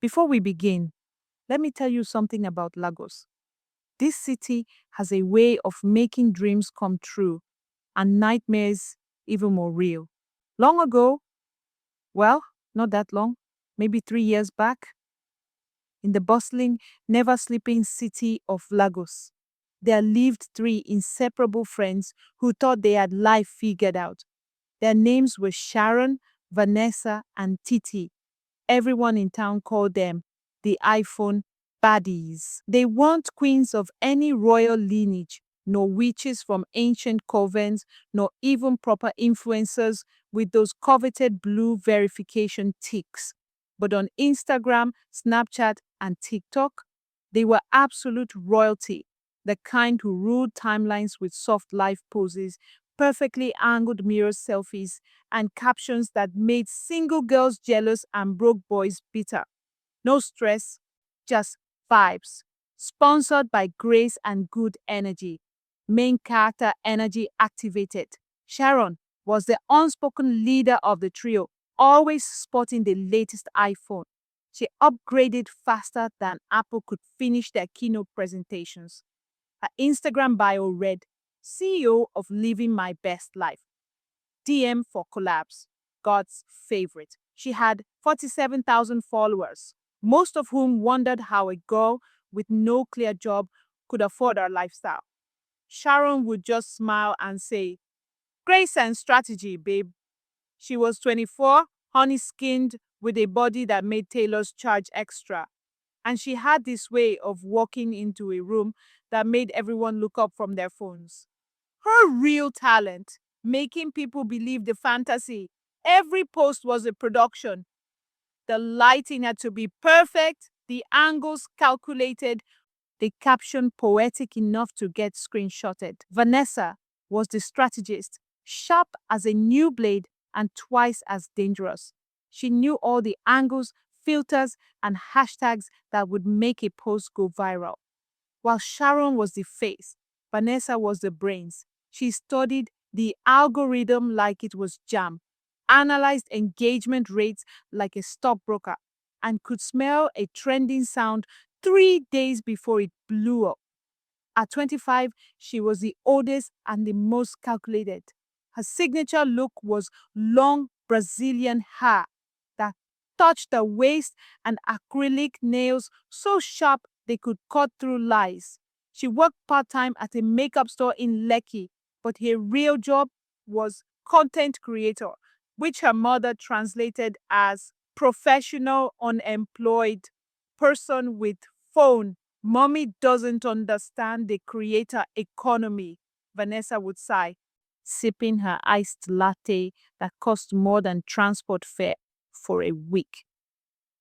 Before we begin, let me tell you something about Lagos. This city has a way of making dreams come true and nightmares even more real. Long ago, well, not that long, maybe 3 years back, in the bustling, never sleeping city of Lagos, there lived three inseparable friends who thought they had life figured out. Their names were Sharon, Vanessa, and Titi. Everyone in town called them the iPhone Baddies. They weren't queens of any royal lineage, nor witches from ancient covens, nor even proper influencers with those coveted blue verification ticks. But on Instagram, Snapchat, and TikTok, they were absolute royalty, the kind who ruled timelines with soft life poses, perfectly angled mirror selfies, and captions that made single girls jealous and broke boys bitter. No stress, just vibes. Sponsored by Grace and Good Energy. Main character energy activated. Sharon was the unspoken leader of the trio, always sporting the latest iPhone. She upgraded faster than Apple could finish their keynote presentations. Her Instagram bio read, CEO of Living My Best Life. DM for collabs. God's favorite. She had 47,000 followers, most of whom wondered how a girl with no clear job could afford her lifestyle. Sharon would just smile and say, Grace and strategy, babe. She was 24, honey skinned, with a body that made tailors charge extra. And she had this way of walking into a room that made everyone look up from their phones. Her real talent, making people believe the fantasy. Every post was a production. The lighting had to be perfect, the angles calculated, the caption poetic enough to get screenshotted. Vanessa was the strategist, sharp as a new blade and twice as dangerous. She knew all the angles, filters, and hashtags that would make a post go viral. While Sharon was the face, Vanessa was the brains. She studied the algorithm like it was jam, analyzed engagement rates like a stockbroker, and could smell a trending sound 3 days before it blew up. At 25, she was the oldest and the most calculated. Her signature look was long Brazilian hair that touched the waist and acrylic nails so sharp they could cut through lies. She worked part-time at a makeup store in Lekki, but her real job was content creator, which her mother translated as professional unemployed person with phone. Mommy doesn't understand the creator economy, Vanessa would sigh, sipping her iced latte that cost more than transport fare for a week.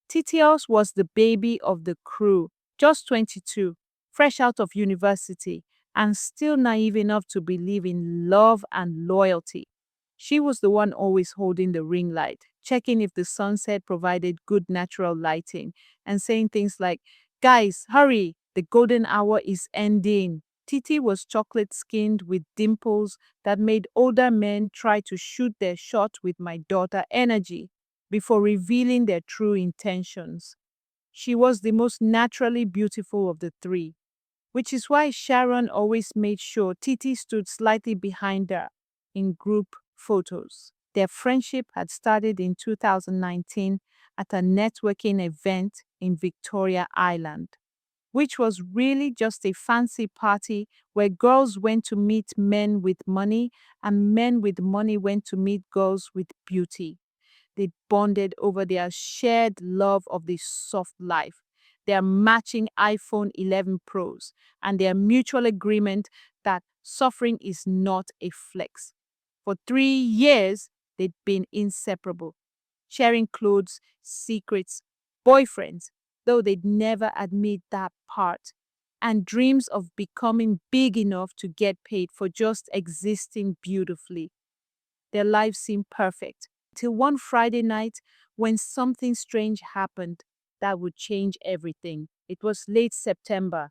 Titios was the baby of the crew, just 22, fresh out of university, and still naive enough to believe in love and loyalty. She was the one always holding the ring light, checking if the sunset provided good natural lighting, and saying things like, Guys, hurry, the golden hour is ending. Titi was chocolate skinned with dimples that made older men try to shoot their shot with my daughter energy before revealing their true intentions. She was the most naturally beautiful of the three, which is why Sharon always made sure Titi stood slightly behind her in group photos. Their friendship had started in 2019 at a networking event in Victoria Island, which was really just a fancy party where girls went to meet men with money and men with money went to meet girls with beauty. They bonded over their shared love of the soft life, their matching iPhone 11 Pros, and their mutual agreement that suffering is not a flex. For 3 years, they'd been inseparable, sharing clothes, secrets, boyfriends, though they'd never admit that part, and dreams of becoming big enough to get paid for just existing beautifully. Their lives seemed perfect till one Friday night when something strange happened that would change everything. It was late September,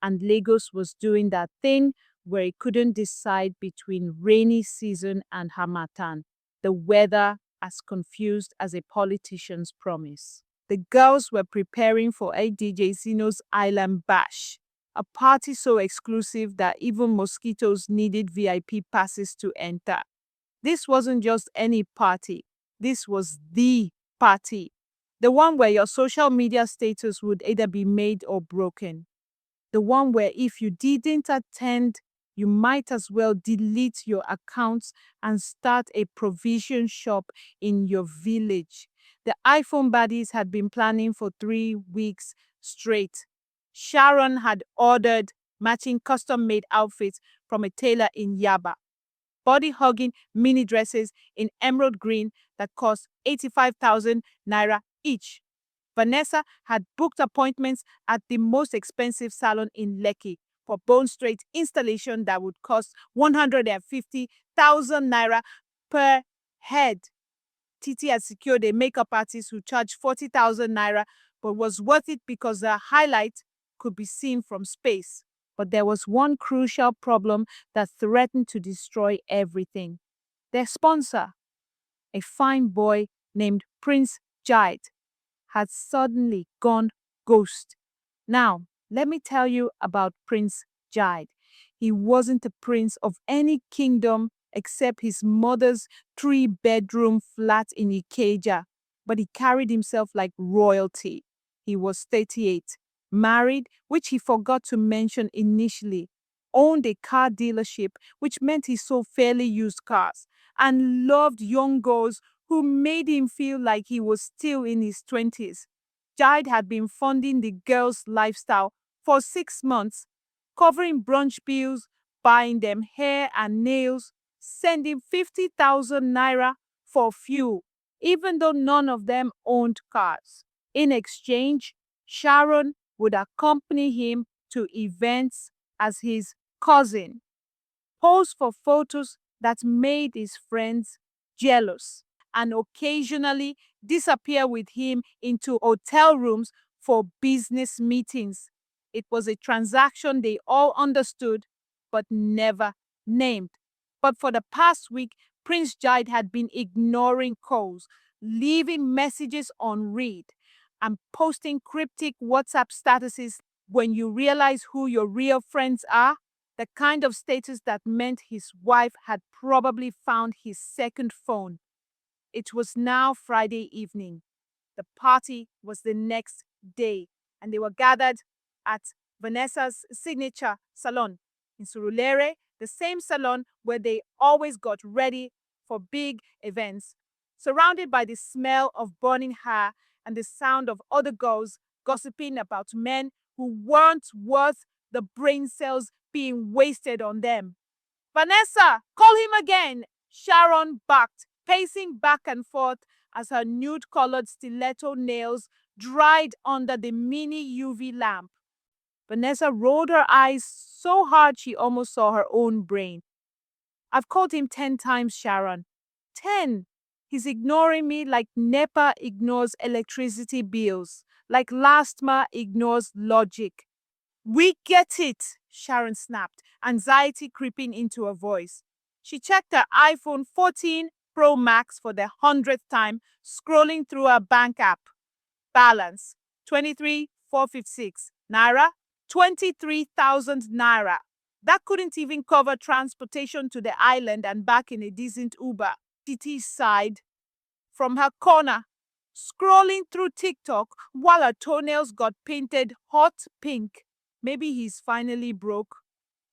and Lagos was doing that thing where it couldn't decide between rainy season and harmattan, the weather as confused as a politician's promise. The girls were preparing for a DJ Zeno's Island Bash, a party so exclusive that even mosquitoes needed VIP passes to enter. This wasn't just any party. This was the party. The one where your social media status would either be made or broken. The one where if you didn't attend, you might as well delete your accounts and start a provision shop in your village. The iPhone Baddies had been planning for 3 weeks straight. Sharon had ordered matching custom made outfits from a tailor in Yaba, body hugging mini dresses in emerald green that cost 85,000 naira each. Vanessa had booked appointments at the most expensive salon in Lekki for bone straight installation that would cost 150,000 naira per head. Titi had secured a makeup artist who charged 40,000 naira but was worth it because her highlight could be seen from space. But there was one crucial problem that threatened to destroy everything. Their sponsor, a fine boy named Prince Jide, had suddenly gone ghost. Now, let me tell you about Prince Jide. He wasn't a prince of any kingdom except his mother's 3-bedroom flat in Ikeja, but he carried himself like royalty. He was 38, married, which he forgot to mention initially, owned a car dealership, which meant he sold fairly used cars, and loved young girls who made him feel like he was still in his 20s. Jide had been funding the girls' lifestyle for 6 months, covering brunch bills, buying them hair and nails, sending 50,000 naira for fuel, even though none of them owned cars. In exchange, Sharon would accompany him to events as his cousin, pose for photos that made his friends jealous, and occasionally disappear with him into hotel rooms for business meetings. It was a transaction they all understood but never named. But for the past week, Prince Jide had been ignoring calls, leaving messages unread, and posting cryptic WhatsApp statuses. When you realize who your real friends are, the kind of status that meant his wife had probably found his second phone. It was now Friday evening. The party was the next day, and they were gathered at Vanessa's signature salon in Surulere, the same salon where they always got ready for big events, surrounded by the smell of burning hair and the sound of other girls gossiping about men who weren't worth the brain cells being wasted on them. Vanessa, call him again! Sharon barked, pacing back and forth as her nude-colored stiletto nails dried under the mini UV lamp. Vanessa rolled her eyes so hard she almost saw her own brain. I've called him 10 times, Sharon. 10! He's ignoring me like NEPA ignores electricity bills, like LASTMA ignores logic. We get it, Sharon snapped, anxiety creeping into her voice. She checked her iPhone 14 Pro Max for the 100th time, scrolling through her bank app. Balance 23,456 naira, 23,000 naira. That couldn't even cover transportation to the island and back in a decent Uber. Titi sighed from her corner, scrolling through TikTok while her toenails got painted hot pink. Maybe he's finally broke.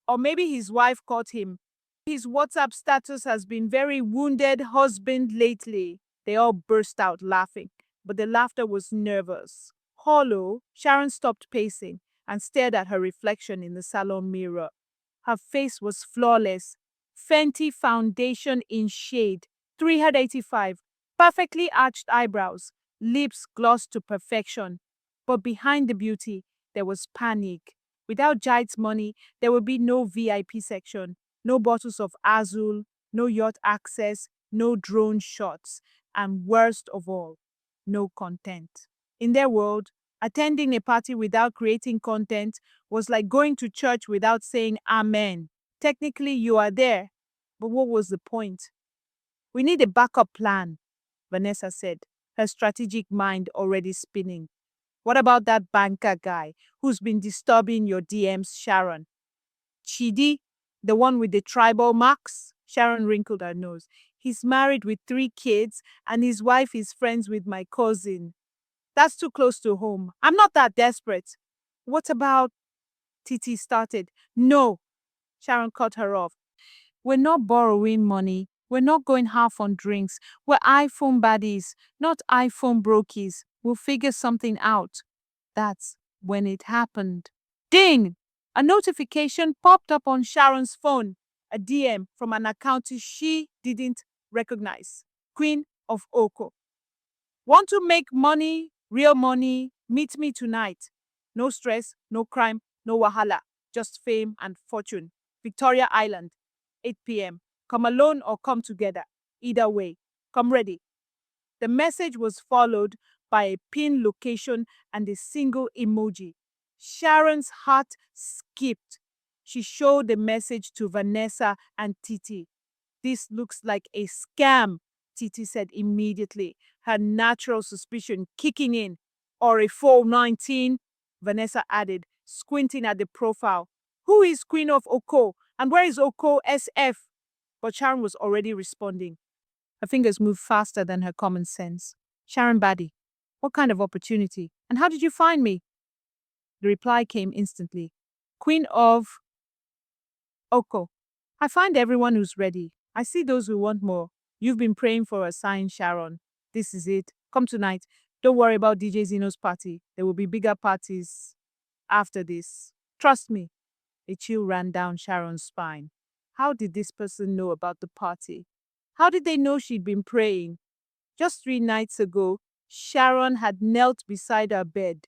Or maybe his wife caught him. His WhatsApp status has been very wounded husband lately. They all burst out laughing, but the laughter was nervous. Hollow, Sharon stopped pacing and stared at her reflection in the salon mirror. Her face was flawless. Fenty foundation in shade, 385, perfectly arched eyebrows, lips glossed to perfection. But behind the beauty, there was panic. Without Jide's money, there would be no VIP section, no bottles of Azul, no yacht access, no drone shots, and worst of all, no content. In their world, attending a party without creating content was like going to church without saying Amen. Technically, you are there, but what was the point? We need a backup plan, Vanessa said. her strategic mind already spinning. What about that banker guy who's been disturbing your DMs, Sharon? Chidi, the one with the tribal marks? Sharon wrinkled her nose. He's married with 3 kids and his wife is friends with my cousin. That's too close to home. I'm not that desperate. What about? Titi started. No, Sharon cut her off. We're not borrowing money. We're not going half on drinks. We're iPhone baddies, not iPhone brokies. We'll figure something out. That's when it happened. Ding! A notification popped up on Sharon's phone. A DM from an account she didn't recognize. Queen of Oko. Want to make money, real money? Meet me tonight. No stress, no crime, no wahala. Just fame and fortune. Victoria Island, 8 p.m. Come alone or come together. Either way, come ready. The message was followed by a pin location and a single emoji. Sharon's heart skipped. She showed the message to Vanessa and Titi. This looks like a scam, Titi said immediately, her natural suspicion kicking in. Or a 419, Vanessa added, squinting at the profile. Who is Queen of Oko? And where is Oko SF? But Sharon was already responding. Her fingers moved faster than her common sense. Sharon Baddie, what kind of opportunity? And how did you find me? The reply came instantly. Queen of Oko. I find everyone who's ready. I see those who want more. You've been praying for a sign, Sharon. This is it. Come tonight. Don't worry about DJ Zeno's party. There will be bigger parties after this. Trust me. A chill ran down Sharon's spine. How did this person know about the party? How did they know she'd been praying? Just 3 nights ago, Sharon had knelt beside her bed,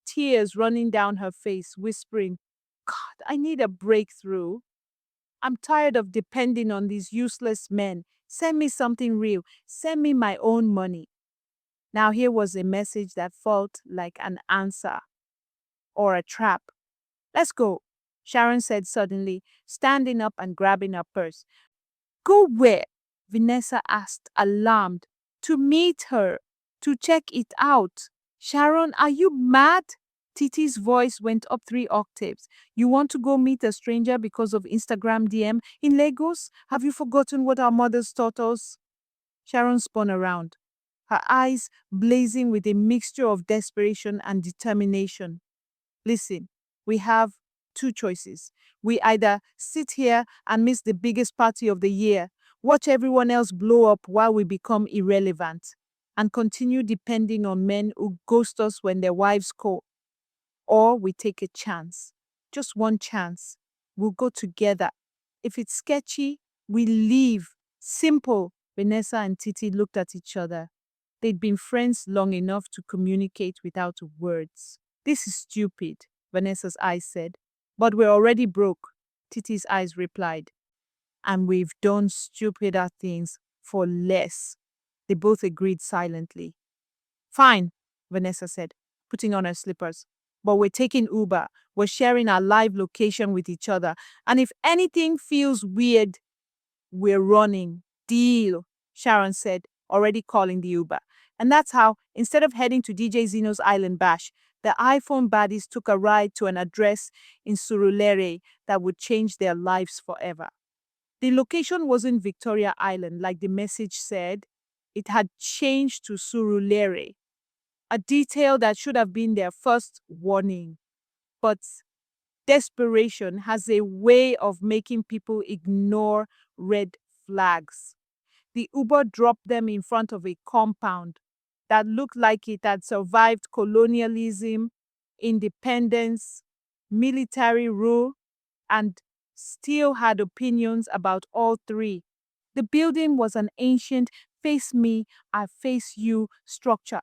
tears running down her face, whispering, God, I need a breakthrough. I'm tired of depending on these useless men. Send me something real. Send me my own money. Now here was a message that felt like an answer or a trap. Let's go, Sharon said suddenly, standing up and grabbing her purse. Go where? Vanessa asked, alarmed. To meet her, to check it out. Sharon, are you mad? Titi's voice went up 3 octaves. You want to go meet a stranger because of Instagram DM in Lagos? Have you forgotten what our mothers taught us? Sharon spun around, her eyes blazing with a mixture of desperation and determination. Listen, we have 2 choices. We either sit here and miss the biggest party of the year, watch everyone else blow up while we become irrelevant, and continue depending on men who ghost us when their wives call. Or we take a chance. Just one chance. We'll go together. If it's sketchy, we leave. Simple. Vanessa and Titi looked at each other. They'd been friends long enough to communicate without words. This is stupid, Vanessa's eyes said. But we're already broke, Titi's eyes replied. And we've done stupider things for less. They both agreed silently. Fine, Vanessa said, putting on her slippers. But we're taking Uber. We're sharing our live location with each other. And if anything feels weird, we're running. Deal, Sharon said, already calling the Uber. And that's how, instead of heading to DJ Zeno's Island Bash, the iPhone baddies took a ride to an address in Surulere that would change their lives forever. The location wasn't Victoria Island like the message said. It had changed to Surulere, a detail that should have been their first warning. But desperation has a way of making people ignore red flags. The Uber dropped them in front of a compound that looked like it had survived colonialism, independence, military rule, and still had opinions about all 3. The building was an ancient face me, I face you structure,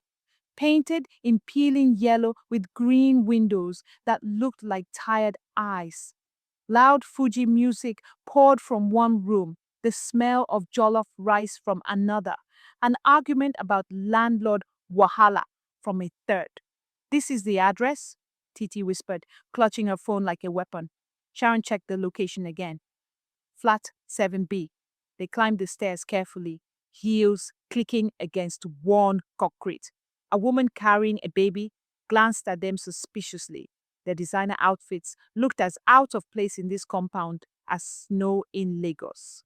painted in peeling yellow with green windows that looked like tired eyes. Loud Fuji music poured from one room, the smell of jollof rice from another, an argument about landlord wahala from a third. This is the address, Titi whispered, clutching her phone like a weapon. Sharon checked the location again. Flat 7B. They climbed the stairs carefully. heels clicking against worn concrete. A woman carrying a baby glanced at them suspiciously. Their designer outfits looked as out of place in this compound as snow in Lagos.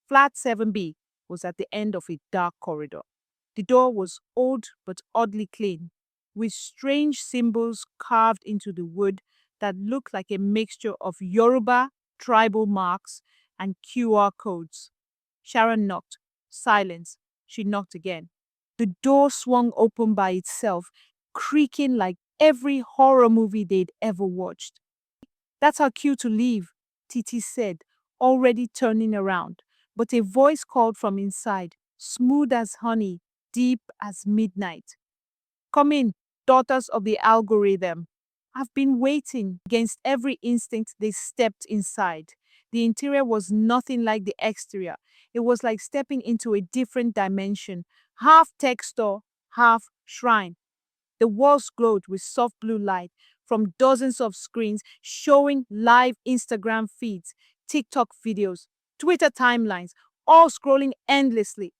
Flat 7B was at the end of a dark corridor. The door was old but oddly clean, with strange symbols carved into the wood that looked like a mixture of Yoruba tribal marks and QR codes. Sharon knocked. Silence. She knocked again. The door swung open by itself, creaking like every horror movie they'd ever watched. That's our cue to leave, Titi said, already turning around. But a voice called from inside, smooth as honey, deep as midnight. Come in, daughters of the algorithm. I've been waiting. Against every instinct, they stepped inside. The interior was nothing like the exterior. It was like stepping into a different dimension, half tech store, half shrine. The walls glowed with soft blue light from dozens of screens showing live Instagram feeds, TikTok videos, Twitter timelines, all scrolling endlessly.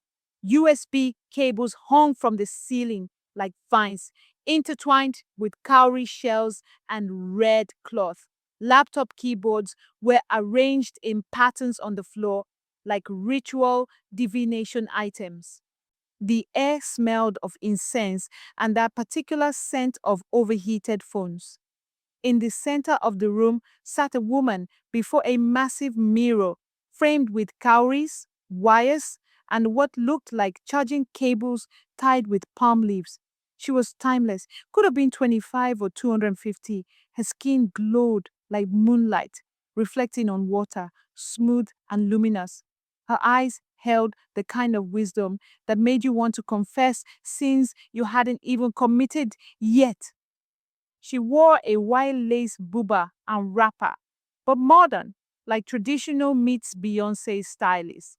USB cables hung from the ceiling like vines, intertwined with cowrie shells and red cloth. Laptop keyboards were arranged in patterns on the floor like ritual divination items. The air smelled of incense and that particular scent of overheated phones. In the center of the room sat a woman before a massive mirror framed with cowries, wires, and what looked like charging cables tied with palm leaves. She was timeless, could have been 25 or 250. Her skin glowed like moonlight, reflecting on water, smooth and luminous. Her eyes held the kind of wisdom that made you want to confess sins you hadn't even committed yet. She wore a white lace buba and wrapper, but modern, like traditional meets Beyonce stylist.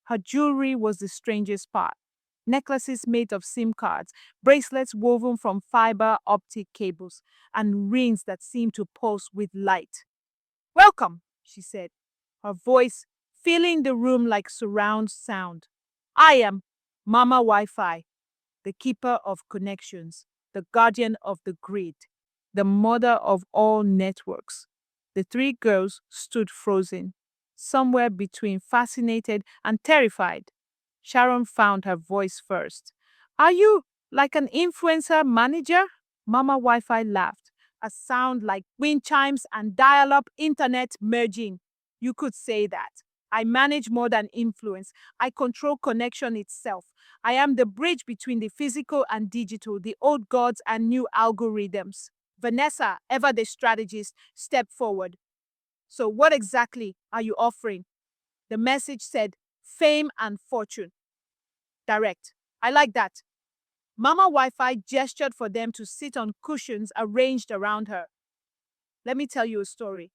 Her jewelry was the strangest part. Necklaces made of SIM cards, bracelets woven from fiber optic cables, and rings that seemed to pulse with light. Welcome, she said, her voice filling the room like surround sound. I am Mama Wi-Fi, the keeper of connections, the guardian of the grid, the mother of all networks. The three girls stood frozen, somewhere between fascinated and terrified. Sharon found her voice first. Are you like an influencer manager? Mama Wi Fi laughed, a sound like wind chimes and dial up internet merging. You could say that. I manage more than influence. I control connection itself. I am the bridge between the physical and digital, the old gods and new algorithms. Vanessa, ever the strategist, stepped forward. So, what exactly are you offering? The message said, fame and fortune. Direct. I like that. Mama Wi Fi gestured for them to sit on cushions arranged around her. Let me tell you a story.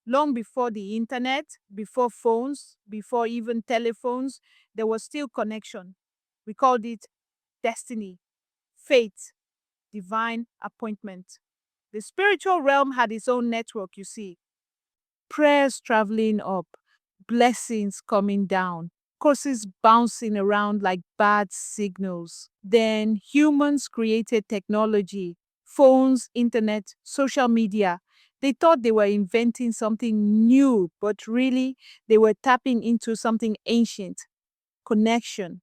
Long before the internet, before phones, before even telephones, there was still connection. We called it destiny, fate, divine appointment. The spiritual realm had its own network, you see. Prayers traveling up, blessings coming down, curses bouncing around like bad signals. Then humans created technology, phones, internet, social media. They thought they were inventing something new, but really they were tapping into something ancient: connection,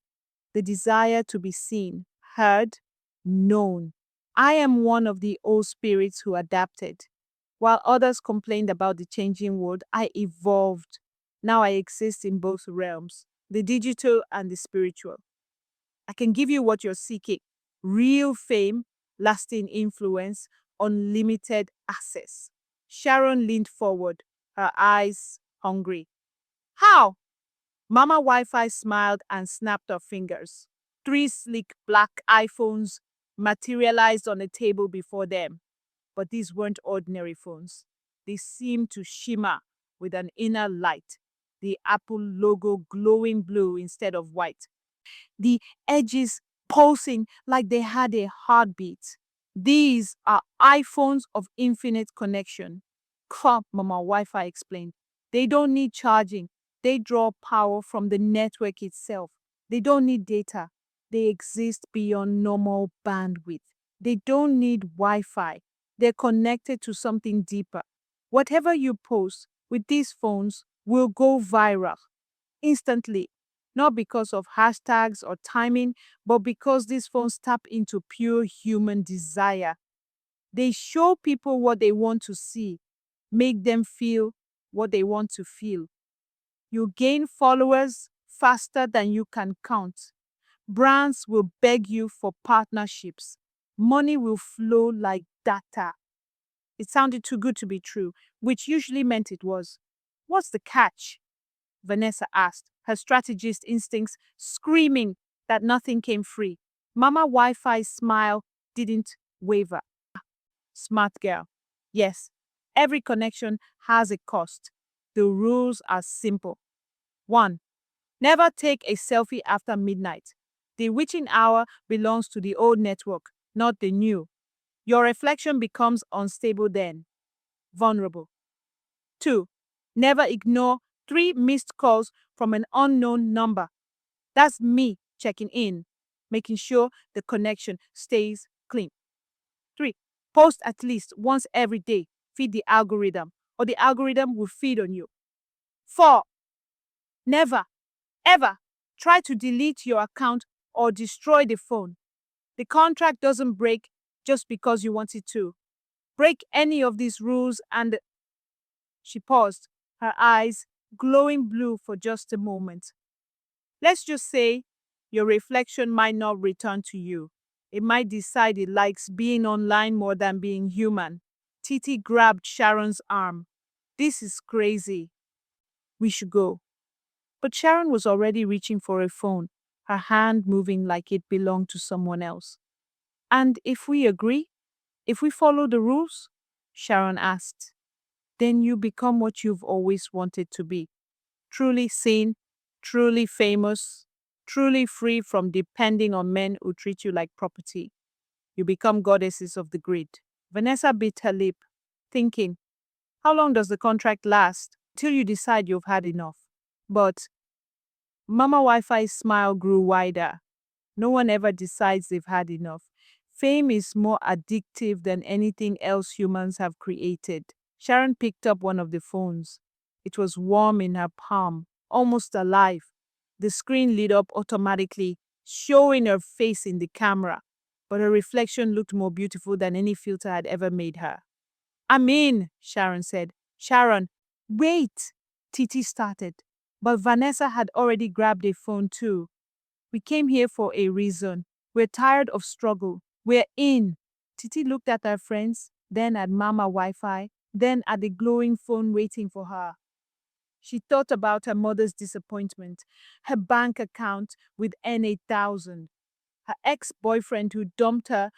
the desire to be seen, heard, known. I am one of the old spirits who adapted. While others complained about the changing world, I evolved. Now I exist in both realms, the digital and the spiritual. I can give you what you're seeking: real fame, lasting influence, unlimited access. Sharon leaned forward, her eyes hungry. How? Mama Wi Fi smiled and snapped her fingers. Three sleek black iPhones materialized on a table before them. But these weren't ordinary phones. They seemed to shimmer with an inner light, the Apple logo glowing blue instead of white, the edges pulsing like they had a heartbeat. These are iPhones of infinite connection. Mama Wi Fi explained. They don't need charging, they draw power from the network itself. They don't need data. They exist beyond normal bandwidth. They don't need Wi Fi. They're connected to something deeper. Whatever you post with these phones will go viral instantly, not because of hashtags or timing, but because these phones tap into pure human desire. They show people what they want to see, make them feel what they want to feel. You gain followers faster than you can count. Brands will beg you for partnerships. Money will flow like data. It sounded too good to be true, which usually meant it was. What's the catch? Vanessa asked, her strategist instincts screaming that nothing came free. Mama Wi Fi's smile didn't waver. Smart girl. Yes, every connection has a cost. The rules are simple. 1. Never take a selfie after midnight. The witching hour belongs to the old network, not the new. Your reflection becomes unstable then. Vulnerable. 2. Never ignore 3 missed calls from an unknown number. That's me checking in, making sure the connection stays clean. 3. Post at least once every day. Feed the algorithm, or the algorithm will feed on you. 4. Never, ever try to delete your account or destroy the phone. The contract doesn't break just because you want it to. Break any of these rules and she paused, her eyes glowing blue for just a moment. Let's just say your reflection might not return to you. It might decide it likes being online more than being human. Titi grabbed Sharon's arm. This is crazy. We should go. But Sharon was already reaching for a phone, her hand moving like it belonged to someone else. And if we agree? If we follow the rules? Sharon asked. Then you become what you've always wanted to be. Truly seen, truly famous, truly free from depending on men who treat you like property. You become goddesses of the grid. Vanessa bit her lip, thinking, how long does the contract last? Till you decide you've had enough. But Mama Wi-Fi's smile grew wider. No one ever decides they've had enough. Fame is more addictive than anything else humans have created. Sharon picked up one of the phones. It was warm in her palm, almost alive. The screen lit up automatically, showing her face in the camera. But her reflection looked more beautiful than any filter had ever made her. I'm in, Sharon said. Sharon, wait, Titi started. But Vanessa had already grabbed a phone too. We came here for a reason. We're tired of struggle. We're in. Titi looked at her friends, then at Mama Wi-Fi, then at the glowing phone waiting for her. She thought about her mother's disappointment, her bank account with N8,000, her ex-boyfriend who dumped her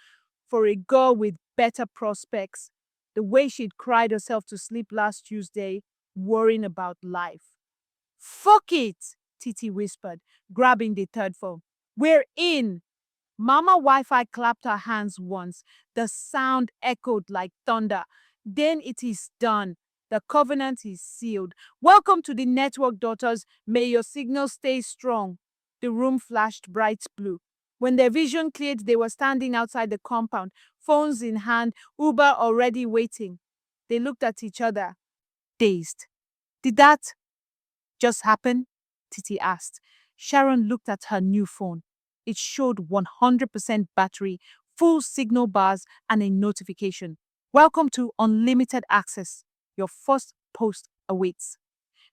for a girl with better prospects, the way she'd cried herself to sleep last Tuesday, worrying about life. Fuck it, Titi whispered, grabbing the third phone. We're in. Mama Wi-Fi clapped her hands once. The sound echoed like thunder. Then it is done. The covenant is sealed. Welcome to the network, daughters. May your signal stay strong. The room flashed bright blue. When their vision cleared, they were standing outside the compound, phones in hand, Uber already waiting. They looked at each other, dazed. Did that just happen? Titi asked. Sharon looked at her new phone. It showed 100% battery, full signal bars, and a notification. Welcome to unlimited access. Your first post awaits.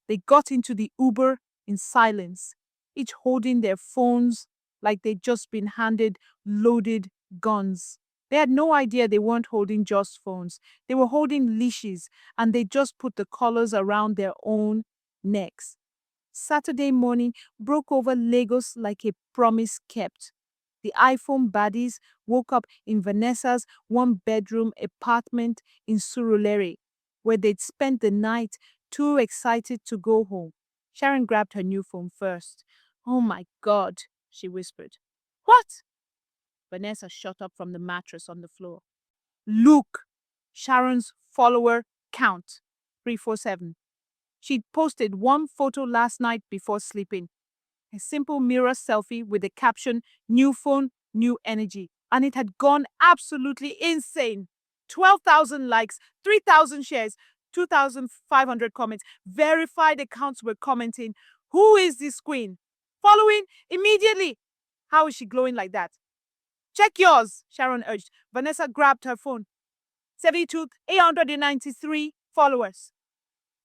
They got into the Uber in silence, each holding their phones like they'd just been handed loaded guns. They had no idea they weren't holding just phones. They were holding leashes, and they just put the collars around their own necks. Saturday morning broke over Lagos like a promise kept. The iPhone baddies woke up in Vanessa's one-bedroom apartment in Surulere, where they'd spent the night too excited to go home. Sharon grabbed her new phone first. Oh my God, she whispered. What? Vanessa shot up from the mattress on the floor. Look, Sharon's follower count, 347. She'd posted one photo last night before sleeping. A simple mirror selfie with the caption, "New phone, new energy." And it had gone absolutely insane. 12,000 likes, 3,000 shares, 2,500 comments. Verified accounts were commenting, "Who is this queen?" Following immediately. How is she glowing like that? Check yours, Sharon urged. Vanessa grabbed her phone. 72,893 followers.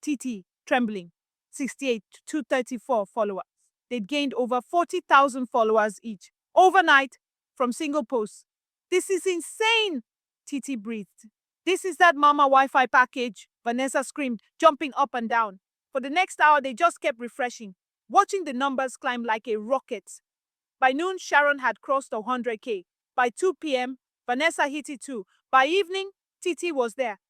TT, trembling. 68 to 234 followers. They'd gained over 40,000 followers each, overnight, from single posts. "This is insane," TT breathed. "This is that mama Wi-Fi package," Vanessa screamed, jumping up and down. For the next hour, they just kept refreshing, watching the numbers climb like a rocket. By noon, Sharon had crossed 100K. By 2 p.m., Vanessa hit it too. By evening, TT was there.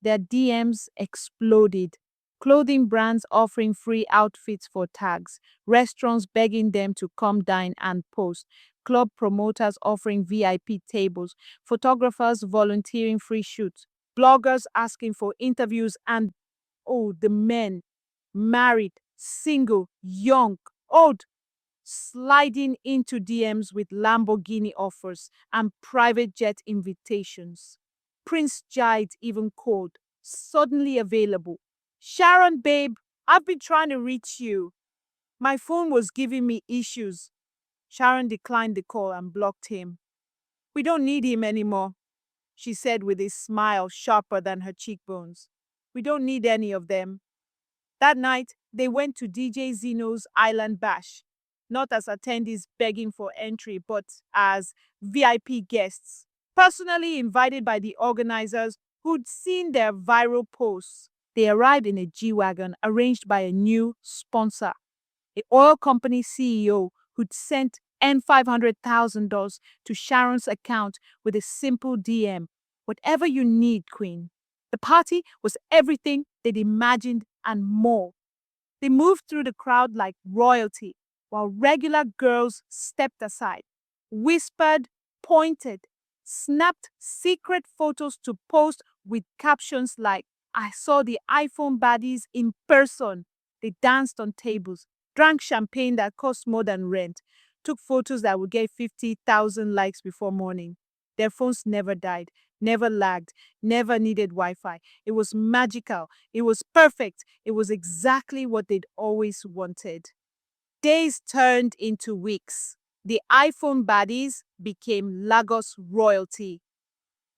Their DMs exploded. Clothing brands offering free outfits for tags, restaurants begging them to come dine and post, club promoters offering VIP tables, photographers volunteering free shoots, bloggers asking for interviews, and oh, the men, married, single, young, old, sliding into DMs with Lamborghini offers and private jet invitations. Prince Jide even called, suddenly available. "Sharon, babe, I've been trying to reach you. My phone was giving me issues." Sharon declined the call and blocked him. "We don't need him anymore," she said with a smile sharper than her cheekbones. "We don't need any of them." That night, they went to DJ Zeno's Island Bash, not as attendees begging for entry, but as VIP guests, personally invited by the organizers who'd seen their viral posts. They arrived in a G-Wagon arranged by a new sponsor, an oil company CEO who'd sent $500,000 to Sharon's account with a simple DM, "Whatever you need, Queen." The party was everything they'd imagined and more. They moved through the crowd like royalty, while regular girls stepped aside, whispered, pointed, snapped secret photos to post with captions like, "I saw the iPhone baddies in person." They danced on tables, drank champagne that cost more than rent, took photos that would get 50,000 likes before morning. Their phones never died, never lagged, never needed Wi-Fi. It was magical. It was perfect. It was exactly what they'd always wanted. Days turned into weeks. The iPhone baddies became Lagos royalty.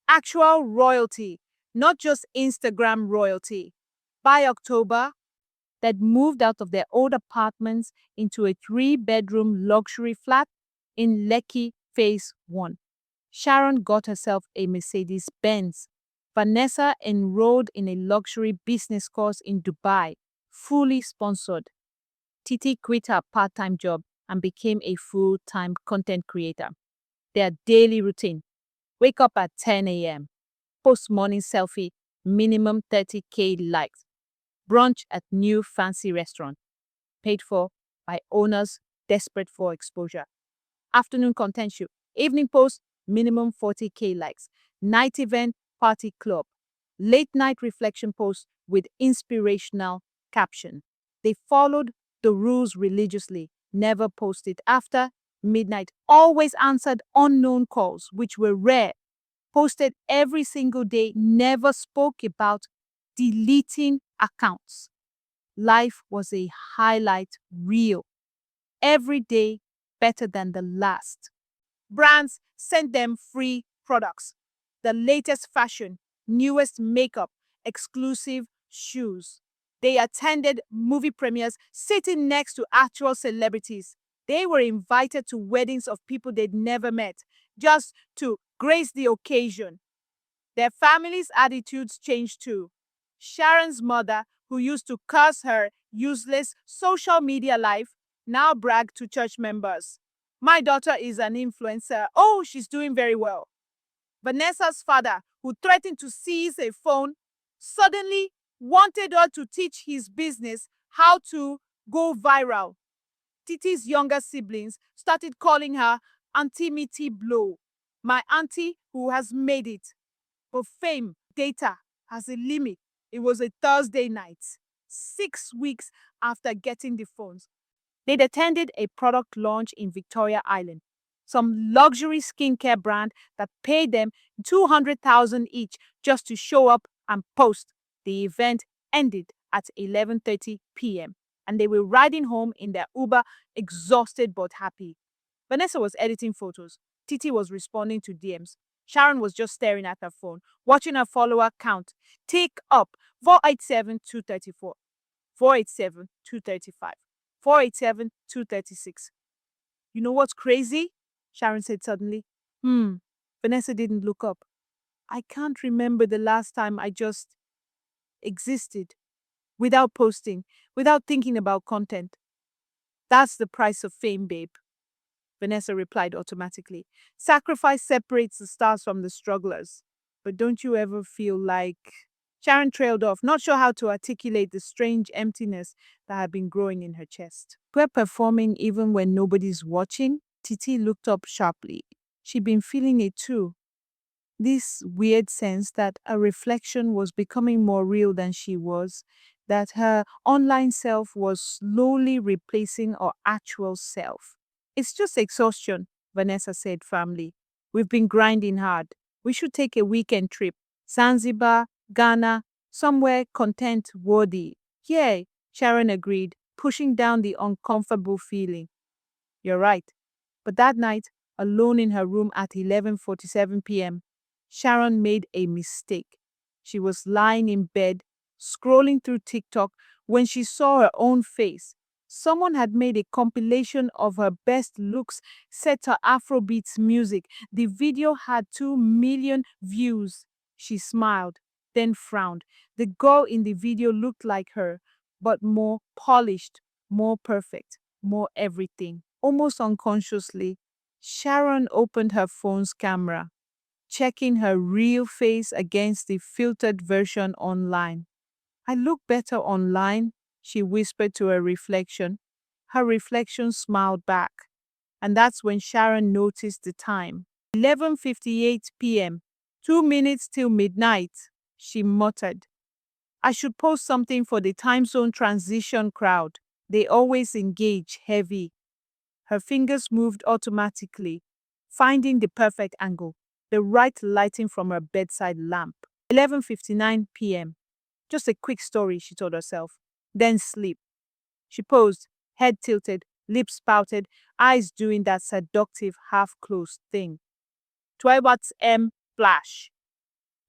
Actual royalty, not just Instagram royalty. By October, they'd moved out of their old apartments into a 3-bedroom luxury flat in Lekki Phase 1. Sharon got herself a Mercedes Benz. Vanessa enrolled in a luxury business course in Dubai, fully sponsored. Titi quit her part-time job and became a full-time content creator. Their daily routine: wake up at 10 a.m., post morning selfie, minimum 30K likes, brunch at new fancy restaurant, paid for by owners desperate for exposure. Afternoon content shoot, evening post, minimum 40K likes, night event, party club, late night reflection post with inspirational caption. They followed the rules religiously, never posted after midnight, always answered unknown calls, which were rare, posted every single day, never spoke about deleting accounts. Life was a highlight reel. Every day better than the last. Brands sent them free products, the latest fashion, newest makeup, exclusive shoes. They attended movie premieres sitting next to actual celebrities. They were invited to weddings of people they'd never met, just to grace the occasion. Their families' attitudes changed too. Sharon's mother, who used to curse her useless social media life, now bragged to church members, "My daughter is an influencer. Oh, she's doing very well." Vanessa's father, who threatened to seize a phone, suddenly wanted her to teach his business how to go viral. Titi's younger siblings started calling her Auntie Mitty Blow, "my auntie who has made it." But fame, data, has a limit. It was a Thursday night, 6 weeks after getting the phones. They'd attended a product launch in Victoria Island, some luxury skincare brand that paid them 200,000 each just to show up and post. The event ended at 11:30 p.m. and they were riding home in their Uber, exhausted but happy. Vanessa was editing photos. Titi was responding to DMs. Sharon was just staring at her phone, watching her follower count tick up: 487,234, 487,235, 487,236. You know what's crazy? Sharon said suddenly. Vanessa didn't look up. I can't remember the last time I just existed without posting, without thinking about content. That's the price of fame, babe. Vanessa replied automatically. Sacrifice separates the stars from the strugglers. But don't you ever feel like... Sharon trailed off, not sure how to articulate the strange emptiness that had been growing in her chest. We're performing even when nobody's watching? Titi looked up sharply. She'd been feeling it too. This weird sense that a reflection was becoming more real than she was, that her online self was slowly replacing her actual self. It's just exhaustion, Vanessa said firmly. We've been grinding hard. We should take a weekend trip. Zanzibar, Ghana, somewhere content worthy. Yeah, Sharon agreed, pushing down the uncomfortable feeling. You're right. But that night, alone in her room at 11:47 p.m., Sharon made a mistake. She was lying in bed, scrolling through TikTok when she saw her own face. Someone had made a compilation of her best looks set to Afrobeats music. The video had 2 million views. She smiled, then frowned. The girl in the video looked like her, but more polished, more perfect, more everything. Almost unconsciously, Sharon opened her phone's camera, checking her real face against the filtered version online. I look better online, she whispered to her reflection. Her reflection smiled back. And that's when Sharon noticed the time. 11:58 p.m., 2 minutes till midnight, she muttered. I should post something for the time zone transition crowd. They always engage heavy. Her fingers moved automatically, finding the perfect angle, the right lighting from her bedside lamp. 11:59 p.m. Just a quick story, she told herself. Then sleep. She posed, head tilted, lips pouted, eyes doing that seductive half-closed thing. 12 m flash.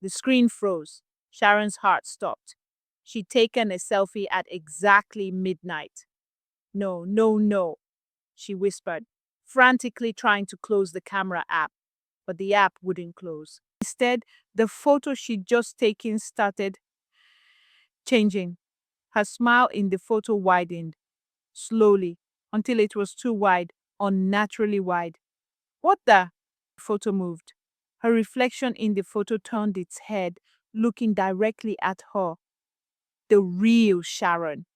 The screen froze. Sharon's heart stopped. She'd taken a selfie at exactly midnight. No, no, no, she whispered, frantically trying to close the camera app, but the app wouldn't close. Instead, the photo she'd just taken started changing. Her smile in the photo widened, slowly, until it was too wide, unnaturally wide. What the? The photo moved. Her reflection in the photo turned its head, looking directly at her. The real Sharon,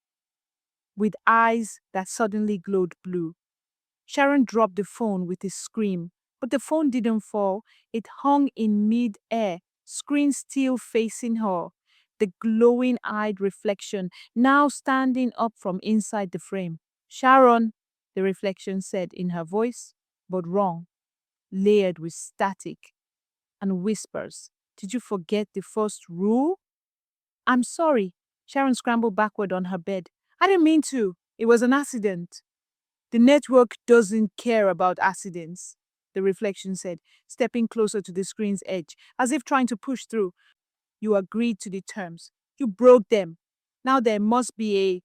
with eyes that suddenly glowed blue. Sharon dropped the phone with a scream, but the phone didn't fall. It hung in mid-air, screen still facing her. The glowing-eyed reflection now standing up from inside the frame. Sharon, the reflection said in her voice, but wrong, layered with static and whispers. Did you forget the first rule? I'm sorry. Sharon scrambled backward on her bed. I didn't mean to. It was an accident. The network doesn't care about accidents, the reflection said, stepping closer to the screen's edge, as if trying to push through. You agreed to the terms. You broke them. Now there must be a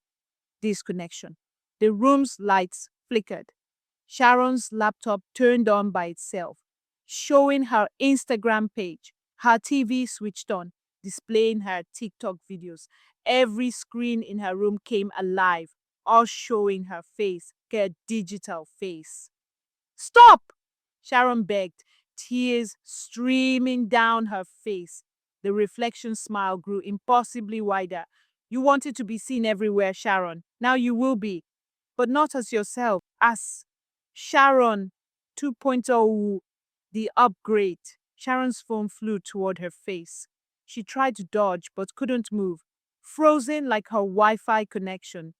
disconnection. The room's lights flickered. Sharon's laptop turned on by itself, showing her Instagram page. Her TV switched on, displaying her TikTok videos. Every screen in her room came alive, all showing her face, her digital face. Stop! Sharon begged, tears streaming down her face. The reflection smile grew impossibly wider. You wanted to be seen everywhere, Sharon. Now you will be. But not as yourself, as Sharon 2.0, the upgrade. Sharon's phone flew toward her face. She tried to dodge but couldn't move, frozen like her Wi-Fi connection.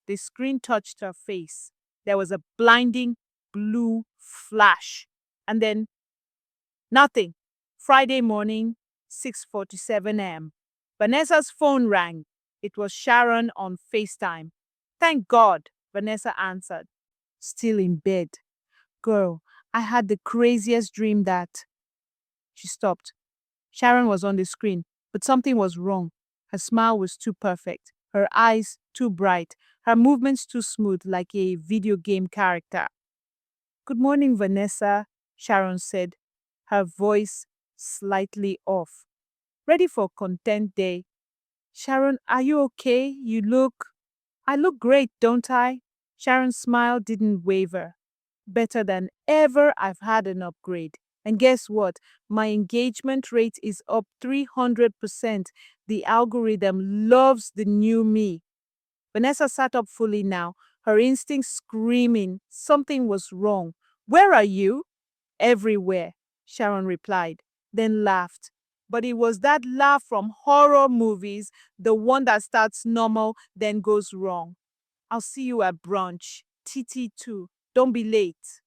the screen touched her face. There was a blinding blue flash. And then nothing. Friday morning, 6:47 a.m. Vanessa's phone rang. It was Sharon on FaceTime. Thank God, Vanessa answered, still in bed. Girl, I had the craziest dream that. She stopped. Sharon was on the screen, but something was wrong. Her smile was too perfect, her eyes too bright, her movements too smooth like a video game character. Good morning, Vanessa, Sharon said, her voice slightly off. Ready for content day. Sharon, are you okay? I look great, don't I? Sharon's smile didn't waver. Better than ever, I've had an upgrade. And guess what? My engagement rate is up 300%. The algorithm loves the new me. Vanessa sat up fully now, her instincts screaming something was wrong. Where are you? Everywhere, Sharon replied, then laughed. But it was that laugh from horror movies, the one that starts normal, then goes wrong. I'll see you at brunch. TT too. Don't be late.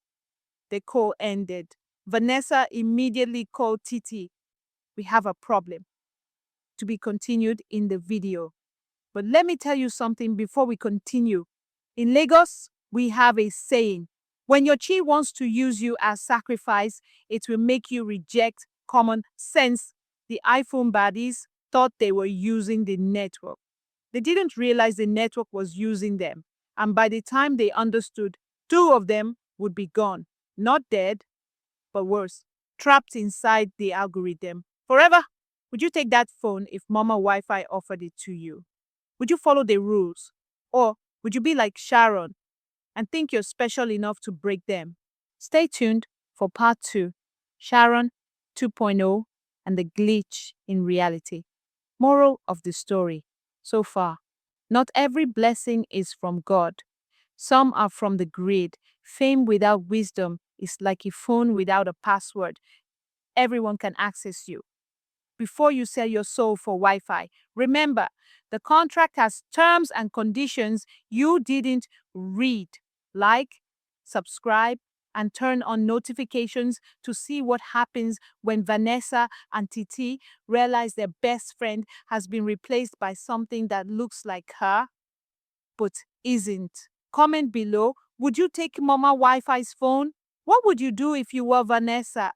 The call ended. Vanessa immediately called Titi. We have a problem. To be continued in the video. But let me tell you something before we continue. In Lagos, we have a saying. When your chi wants to use you as sacrifice, it will make you reject common sense. The iPhone baddies thought they were using the network. They didn't realize the network was using them. And by the time they understood, two of them would be gone. Not dead, but worse, trapped inside the algorithm. Forever. Would you take that phone if Mama Wi-Fi offered it to you? Would you follow the rules? Or would you be like Sharon and think you're special enough to break them? Stay tuned for part 2, Sharon 2.0 and the glitch in reality. Moral of the story. So far, not every blessing is from God. Some are from the grid. Fame without wisdom is like a phone without a password. Everyone can access you. Before you sell your soul for Wi-Fi, remember, the contract has terms and conditions you didn't read. Like, subscribe, and turn on notifications to see what happens when Vanessa and Titi realize their best friend has been replaced by something that looks like her, but isn't. Comment below, would you take Mama Wi-Fi's phone? What would you do if you were Vanessa?